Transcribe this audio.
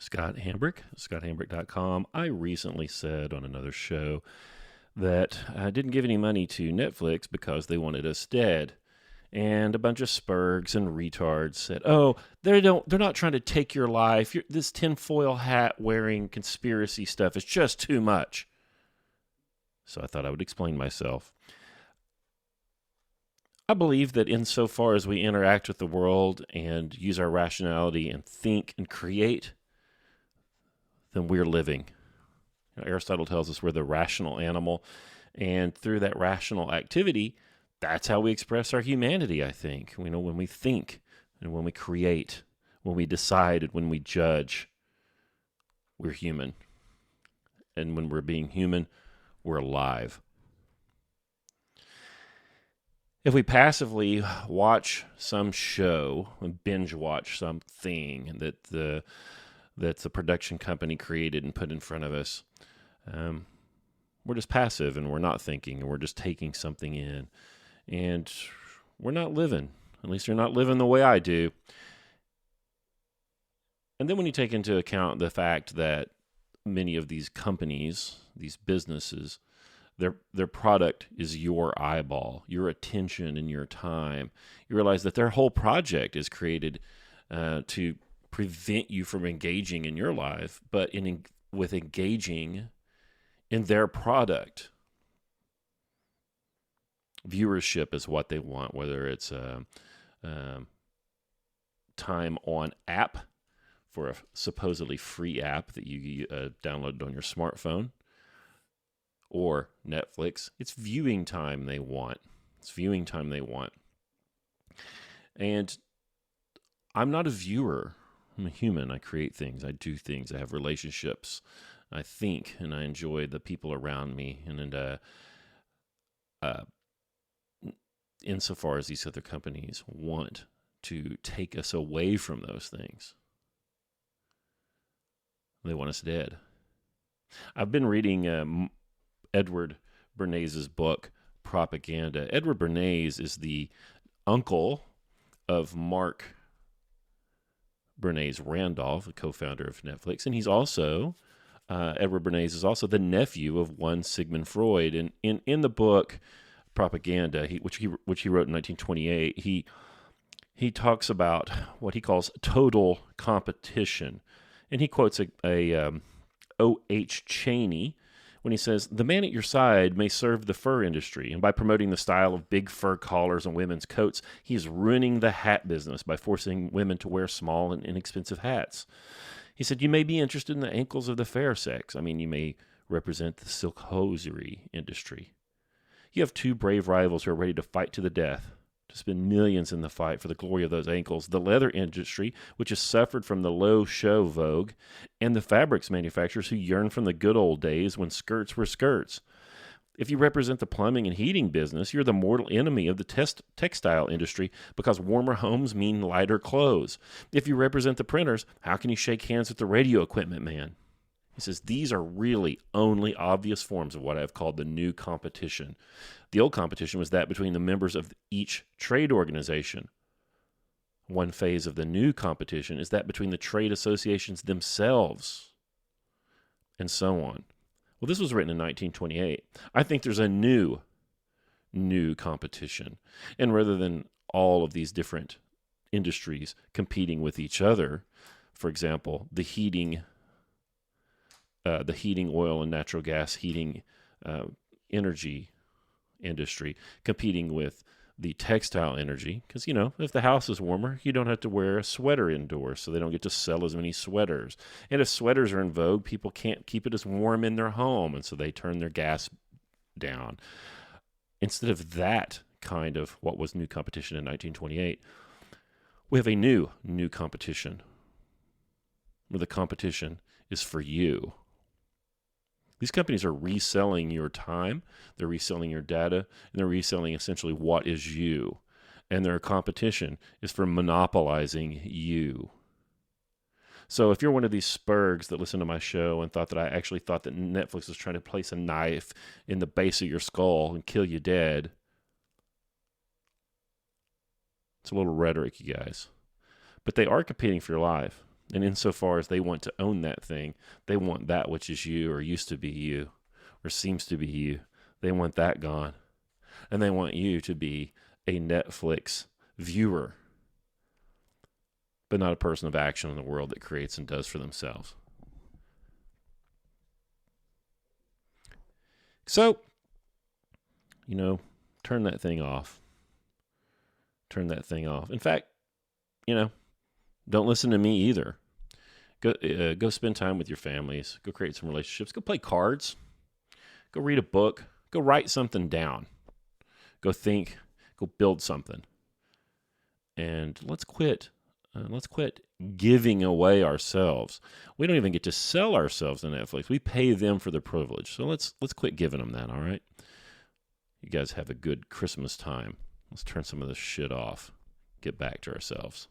Scott Hambrick, scotthambrick.com. I recently said on another show that I didn't give any money to Netflix because they wanted us dead. And a bunch of spurgs and retards said, "Oh, they're not trying to take your life. This tinfoil hat wearing conspiracy stuff is just too much." So I thought I would explain myself. I believe that insofar as we interact with the world and use our rationality and think and create, then we're living. Aristotle tells us we're the rational animal, and through that rational activity, that's how we express our humanity, I think. When we think and when we create, when we decide and when we judge, we're human. And when we're being human, we're alive. If we passively watch some show, binge watch something that the production company created and put in front of us, we're just passive and we're not thinking and we're just taking something in. And we're not living. At least you're not living the way I do. And then when you take into account the fact that many of these companies, these businesses, their product is your eyeball, your attention, and your time, you realize that their whole project is created to prevent you from engaging in your life, but with engaging in their product. Viewership is what they want, whether it's time on app for a supposedly free app that you downloaded on your smartphone, or Netflix. It's viewing time they want. And I'm not a viewer. I'm a human. I create things. I do things. I have relationships. I think, and I enjoy the people around me. And insofar as these other companies want to take us away from those things, they want us dead. I've been reading Edward Bernays' book, Propaganda. Edward Bernays is the uncle of Mark Bernays Randolph, the co-founder of Netflix, and he's also, Edward Bernays is also the nephew of one Sigmund Freud. And in the book, Propaganda, which he wrote in 1928, he talks about what he calls total competition, and he quotes a O.H. Cheney when he says, "The man at your side may serve the fur industry, and by promoting the style of big fur collars and women's coats, he is ruining the hat business by forcing women to wear small and inexpensive hats." He said, "You may be interested in the ankles of the fair sex. You may represent the silk hosiery industry. You have two brave rivals who are ready to fight to the death, to spend millions in the fight for the glory of those ankles: the leather industry, which has suffered from the low show vogue, and the fabrics manufacturers who yearn from the good old days when skirts were skirts. If you represent the plumbing and heating business, you're the mortal enemy of the textile industry, because warmer homes mean lighter clothes. If you represent the printers, how can you shake hands with the radio equipment man?" He says, "These are really only obvious forms of what I've called the new competition. The old competition was that between the members of each trade organization. One phase of the new competition is that between the trade associations themselves," and so on. Well, this was written in 1928. I think there's a new competition. And rather than all of these different industries competing with each other, for example, the heating oil and natural gas heating energy industry competing with the textile energy, because, if the house is warmer, you don't have to wear a sweater indoors, so they don't get to sell as many sweaters. And if sweaters are in vogue, people can't keep it as warm in their home, and so they turn their gas down. Instead of that kind of what was new competition in 1928, we have a new competition, where the competition is for you. These companies are reselling your time, they're reselling your data, and they're reselling essentially what is you. And their competition is for monopolizing you. So if you're one of these spurgs that listen to my show and thought that I actually thought that Netflix was trying to place a knife in the base of your skull and kill you dead, it's a little rhetoric, you guys. But they are competing for your life. And insofar as they want to own that thing, they want that which is you or used to be you or seems to be you. They want that gone. And they want you to be a Netflix viewer, but not a person of action in the world that creates and does for themselves. So, turn that thing off. Turn that thing off. In fact, don't listen to me either. Go spend time with your families. Go create some relationships. Go play cards. Go read a book. Go write something down. Go think. Go build something. And let's quit. Let's quit giving away ourselves. We don't even get to sell ourselves to Netflix. We pay them for the privilege. So let's quit giving them that, all right? You guys have a good Christmas time. Let's turn some of this shit off. Get back to ourselves.